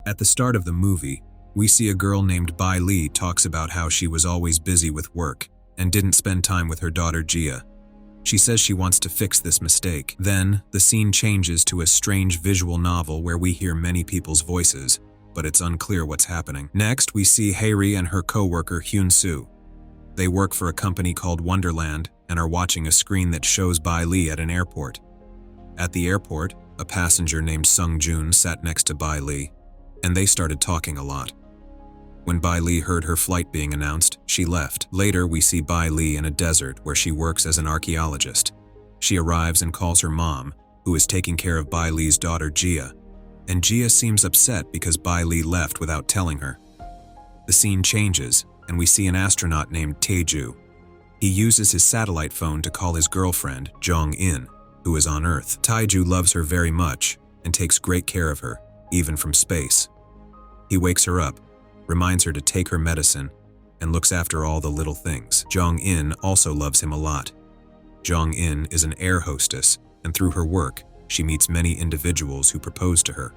At the start of the movie, we see a girl named Bai Li talks about how she was always busy with work and didn't spend time with her daughter Jia. She says she wants to fix this mistake. Then, the scene changes to a strange visual novel where we hear many people's voices, but it's unclear what's happening. Next, we see Haeri and her co-worker Hyun-soo. They work for a company called Wonderland and are watching a screen that shows Bai Li at an airport. At the airport, a passenger named Sung-jun sat next to Bai Li, and they started talking a lot. When Bai Li heard her flight being announced, she left. Later, we see Bai Li in a desert where she works as an archaeologist. She arrives and calls her mom, who is taking care of Bai Li's daughter Jia, and Jia seems upset because Bai Li left without telling her. The scene changes, and we see an astronaut named Taeju. He uses his satellite phone to call his girlfriend, Jong-in, who is on Earth. Taeju loves her very much and takes great care of her, even from space. He wakes her up, reminds her to take her medicine, and looks after all the little things. Jong-in also loves him a lot. Jong-in is an air hostess, and through her work, she meets many individuals who propose to her,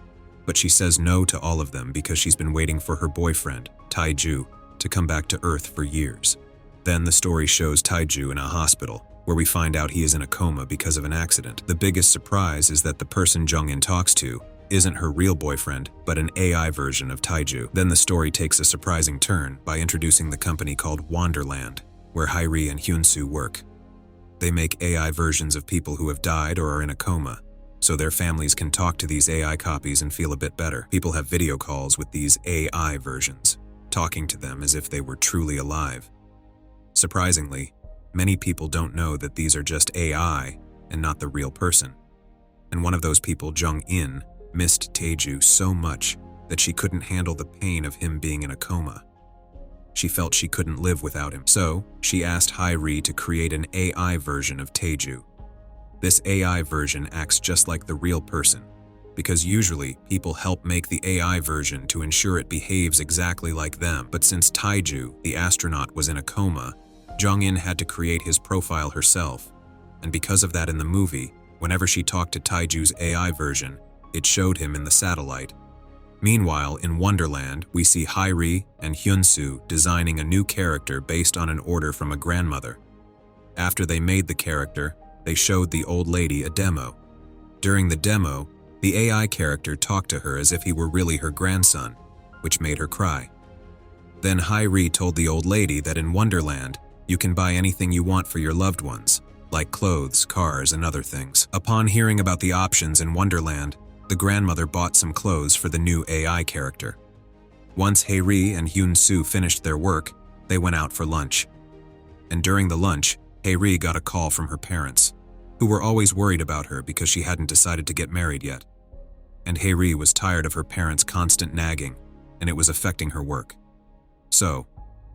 but she says no to all of them because she's been waiting for her boyfriend, Taeju, to come back to Earth for years. Then the story shows Taeju in a hospital, where we find out he is in a coma because of an accident. The biggest surprise is that the person Jong-in talks to isn't her real boyfriend, but an AI version of Taeju. Then the story takes a surprising turn by introducing the company called Wonderland, where Haeri and Hyun-soo work. They make AI versions of people who have died or are in a coma, so their families can talk to these AI copies and feel a bit better. People have video calls with these AI versions, talking to them as if they were truly alive. Surprisingly, many people don't know that these are just AI and not the real person. And one of those people, Jong-in, missed Taeju so much that she couldn't handle the pain of him being in a coma. She felt she couldn't live without him, so she asked Haeri to create an AI version of Taeju. This AI version acts just like the real person, because usually people help make the AI version to ensure it behaves exactly like them. But since Taeju, the astronaut, was in a coma, Jong-in had to create his profile herself, and because of that in the movie, whenever she talked to Taeju's AI version, it showed him in the satellite. Meanwhile, in Wonderland, we see Haeri and Hyun-soo designing a new character based on an order from a grandmother. After they made the character, they showed the old lady a demo. During the demo, the AI character talked to her as if he were really her grandson, which made her cry. Then Haeri told the old lady that in Wonderland, you can buy anything you want for your loved ones, like clothes, cars, and other things. Upon hearing about the options in Wonderland, the grandmother bought some clothes for the new AI character. Once Haeri and Hyun-soo finished their work, they went out for lunch. And during the lunch, Haeri got a call from her parents, who were always worried about her because she hadn't decided to get married yet. And Haeri was tired of her parents' constant nagging, and it was affecting her work. So,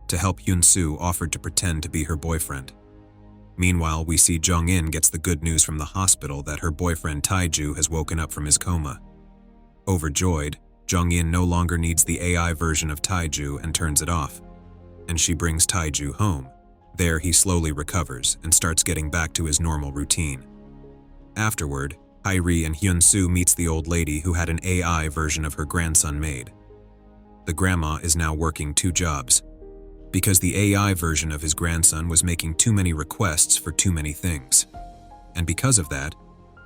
to help, Hyun-soo offered to pretend to be her boyfriend. Meanwhile, we see Jong-in gets the good news from the hospital that her boyfriend Taeju has woken up from his coma. Overjoyed, Jong-in no longer needs the AI version of Taeju and turns it off, and she brings Taeju home. There, he slowly recovers and starts getting back to his normal routine. Afterward, Haeri and Hyun-soo meets the old lady who had an AI version of her grandson made. The grandma is now working 2 jobs, because the AI version of his grandson was making too many requests for too many things. And because of that,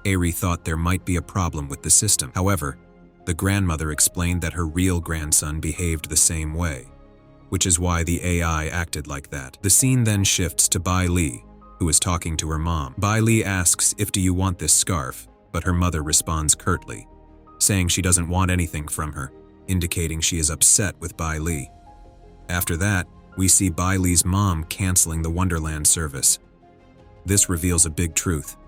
Haeri thought there might be a problem with the system. However, the grandmother explained that her real grandson behaved the same way, which is why the AI acted like that. The scene then shifts to Bai Li, who is talking to her mom. Bai Li asks if do you want this scarf, but her mother responds curtly, saying she doesn't want anything from her, indicating she is upset with Bai Li. After that, we see Bai Li's mom canceling the Wonderland service. This reveals a big truth.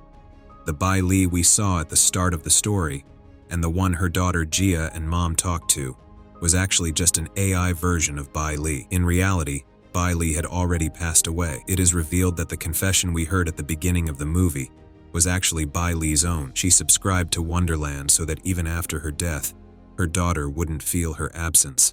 The Bai Li we saw at the start of the story, and the one her daughter Jia and mom talked to, was actually just an AI version of Bai Li. In reality, Bai Li had already passed away. It is revealed that the confession we heard at the beginning of the movie was actually Bai Li's own. She subscribed to Wonderland so that even after her death, her daughter wouldn't feel her absence.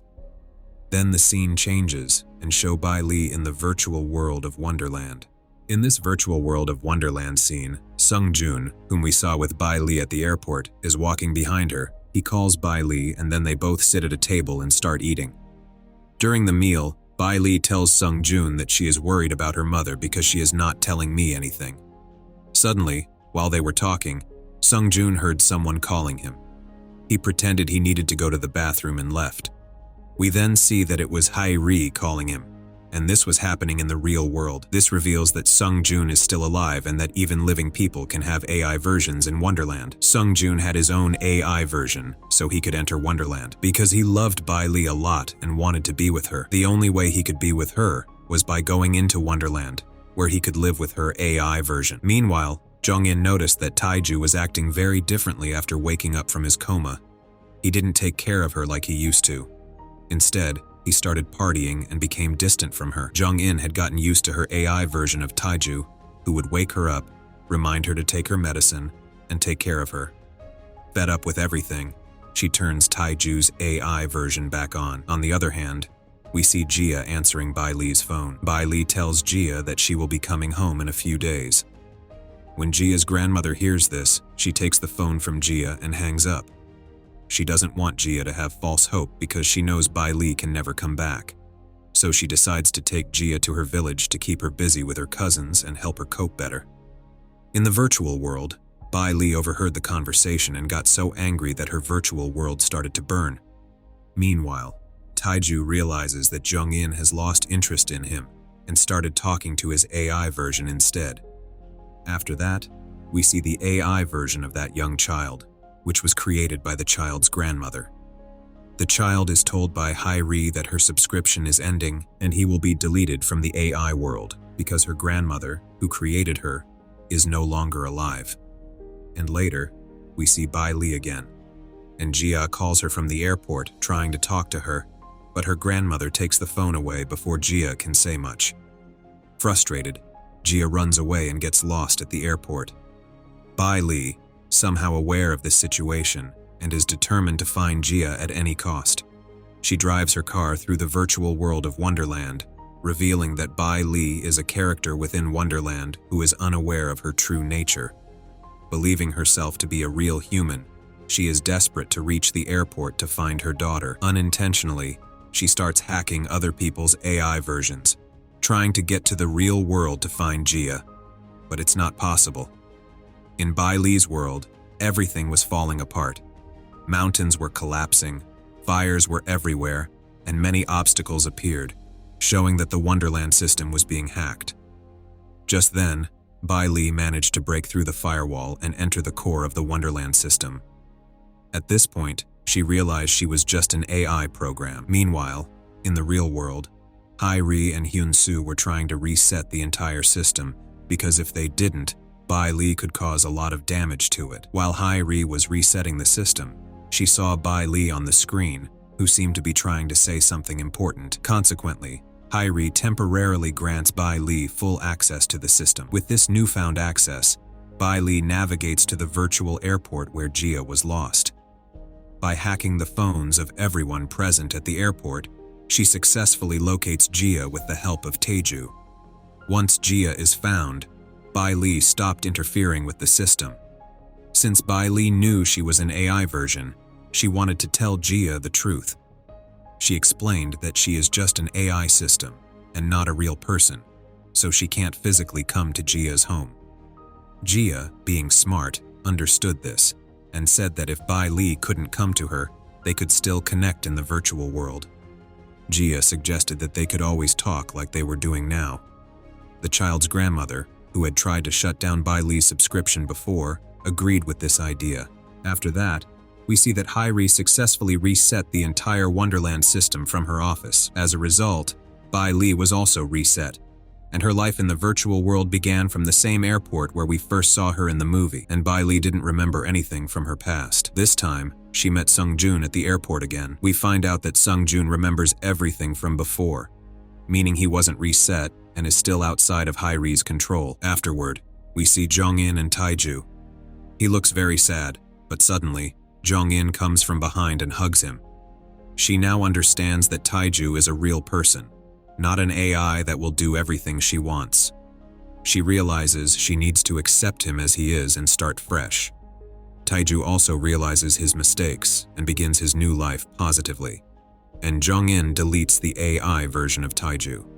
Then the scene changes and show Bai Li in the virtual world of Wonderland. In this virtual world of Wonderland scene, Sung-jun, whom we saw with Bai Li at the airport, is walking behind her He calls Bai Li and then they both sit at a table and start eating. During the meal, Bai Li tells Sung Jun that she is worried about her mother because she is not telling me anything. Suddenly, while they were talking, Sung Jun heard someone calling him. He pretended he needed to go to the bathroom and left. We then see that it was Hai-ri calling him, and this was happening in the real world. This reveals that Sung Jun is still alive and that even living people can have AI versions in Wonderland. Sung Jun had his own AI version, so he could enter Wonderland. Because he loved Bai Li a lot and wanted to be with her, the only way he could be with her was by going into Wonderland, where he could live with her AI version. Meanwhile, Jong-in noticed that Taiju was acting very differently after waking up from his coma. He didn't take care of her like he used to. Instead, he started partying and became distant from her. Jong-in had gotten used to her AI version of Taiju, who would wake her up, remind her to take her medicine, and take care of her. Fed up with everything, she turns Taiju's AI version back on. On the other hand, we see Jia answering Bai Li's phone. Bai Li tells Jia that she will be coming home in a few days. When Jia's grandmother hears this, she takes the phone from Jia and hangs up. She doesn't want Jia to have false hope because she knows Bai Li can never come back. So she decides to take Jia to her village to keep her busy with her cousins and help her cope better. In the virtual world, Bai Li overheard the conversation and got so angry that her virtual world started to burn. Meanwhile, Taiju realizes that Jong-in has lost interest in him and started talking to his AI version instead. After that, we see the AI version of that young child, which was created by the child's grandmother. The child is told by Hai-ri that her subscription is ending and he will be deleted from the AI world because her grandmother, who created her, is no longer alive. And later, we see Bai Li again, and Jia calls her from the airport trying to talk to her, but her grandmother takes the phone away before Jia can say much. Frustrated, Jia runs away and gets lost at the airport. Bai Li, somehow aware of this situation, and is determined to find Jia at any cost. She drives her car through the virtual world of Wonderland, revealing that Bai Li is a character within Wonderland who is unaware of her true nature. Believing herself to be a real human, she is desperate to reach the airport to find her daughter. Unintentionally, she starts hacking other people's AI versions, trying to get to the real world to find Jia. But it's not possible. In Bai Li's world, everything was falling apart. Mountains were collapsing, fires were everywhere, and many obstacles appeared, showing that the Wonderland system was being hacked. Just then, Bai Li managed to break through the firewall and enter the core of the Wonderland system. At this point, she realized she was just an AI program. Meanwhile, in the real world, Hai-ri and Hyun-soo were trying to reset the entire system because if they didn't, Bai Li could cause a lot of damage to it. While Hai-ri was resetting the system, she saw Bai Li on the screen, who seemed to be trying to say something important. Consequently, Hai-ri temporarily grants Bai Li full access to the system. With this newfound access, Bai Li navigates to the virtual airport where Jia was lost. By hacking the phones of everyone present at the airport, she successfully locates Jia with the help of Taiju. Once Jia is found, Bai Li stopped interfering with the system. Since Bai Li knew she was an AI version, she wanted to tell Jia the truth. She explained that she is just an AI system and not a real person, so she can't physically come to Jia's home. Jia, being smart, understood this and said that if Bai Li couldn't come to her, they could still connect in the virtual world. Jia suggested that they could always talk like they were doing now. The child's grandmother, who had tried to shut down Bai Li's subscription before, agreed with this idea. After that, we see that Hai-ri successfully reset the entire Wonderland system from her office. As a result, Bai Li was also reset, and her life in the virtual world began from the same airport where we first saw her in the movie, and Bai Li didn't remember anything from her past. This time, she met Sung Jun at the airport again. We find out that Sung Jun remembers everything from before, meaning he wasn't reset and is still outside of Hai-ri's control. Afterward, we see Jong-in and Taiju. He looks very sad, but suddenly, Jong-in comes from behind and hugs him. She now understands that Taiju is a real person, not an AI that will do everything she wants. She realizes she needs to accept him as he is and start fresh. Taiju also realizes his mistakes and begins his new life positively. And Jong-in deletes the AI version of Taiju.